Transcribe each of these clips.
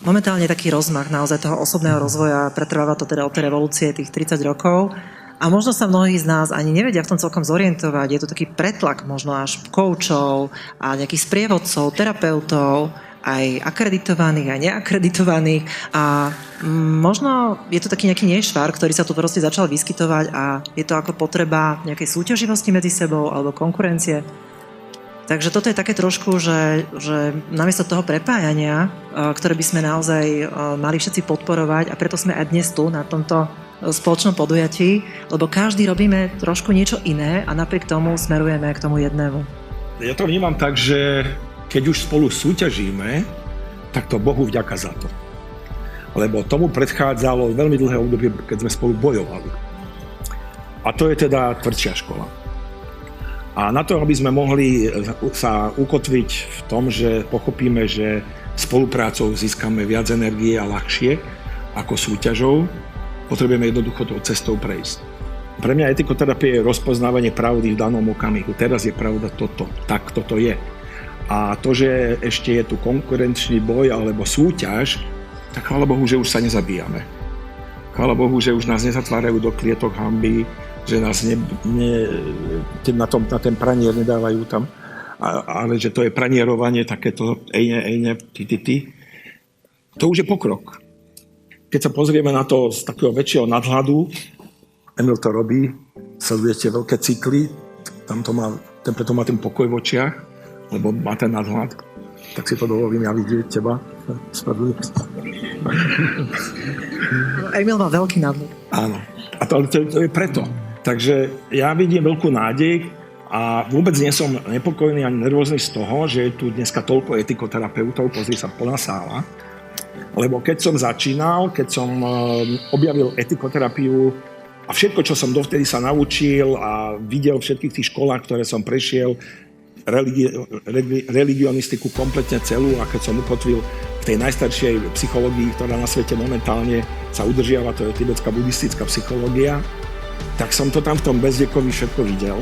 momentálne taký rozmach naozaj toho osobného rozvoja, pretrváva to teda od tej revolúcie tých 30 rokov a možno sa mnohí z nás ani nevedia v tom celkom zorientovať. Je to taký pretlak možno až koučov a nejakých sprievodcov, terapeutov, aj akreditovaných, aj neakreditovaných a možno je to taký nejaký nešvar, ktorý sa tu proste začal vyskytovať a je to ako potreba nejakej súťaživosti medzi sebou alebo konkurencie. Takže toto je také trošku, že namiesto toho prepájania, ktoré by sme naozaj mali všetci podporovať a preto sme aj dnes tu na tomto spoločnom podujatí, lebo každý robíme trošku niečo iné a napriek tomu smerujeme k tomu jednému. Ja to vnímam tak, že keď už spolu súťažíme, tak to Bohu vďaka za to. Lebo tomu predchádzalo veľmi dlhé obdobie, keď sme spolu bojovali. A to je teda tvrdšia škola. A na to, aby sme mohli sa ukotviť v tom, že pochopíme, že spoluprácou získame viac energie a ľahšie ako súťažou, potrebujeme jednoducho tou cestou prejsť. Pre mňa etikoterapia je rozpoznávanie pravdy v danom okamihu. Teraz je pravda toto, tak toto je. A to, že ešte je tu konkurenčný boj alebo súťaž, tak chvála Bohu, že už sa nezabíjame. Chvála Bohu, že už nás nezatvárajú do klietok hanby, že nás na ten pranier nedávajú tam, ale že to je pranierovanie takéto ejne, ty. To už je pokrok. Keď sa pozrieme na to z takého väčšieho nadhľadu, Emil to robí, sledujete veľké cykly, preto má ten pokoj v očiach, lebo má ten nadhľad, tak si to dovolím ja vidieť teba. Emil má veľký nadhľad. Áno, a to je preto. Takže ja vidím veľkú nádej a vôbec nie som nepokojný ani nervózny z toho, že je tu dneska toľko etikoterapeutov, pozri sa plná sála. Lebo keď som začínal, keď som objavil etikoterapiu a všetko, čo som dovtedy sa naučil a videl v všetkých tých školách, ktoré som prešiel, religionistiku kompletne celú a keď som ukotvil v tej najstaršej psychológii, ktorá na svete momentálne sa udržiava, to je tibetská buddhistická psychológia, tak som to tam v tom Bezdekovi všetko videl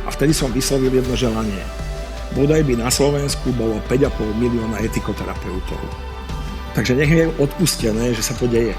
a vtedy som vyslovil jedno želanie. Bodaj by na Slovensku bolo 5,5 milióna etikoterapeutov. Takže nech je odpustené, že sa to deje.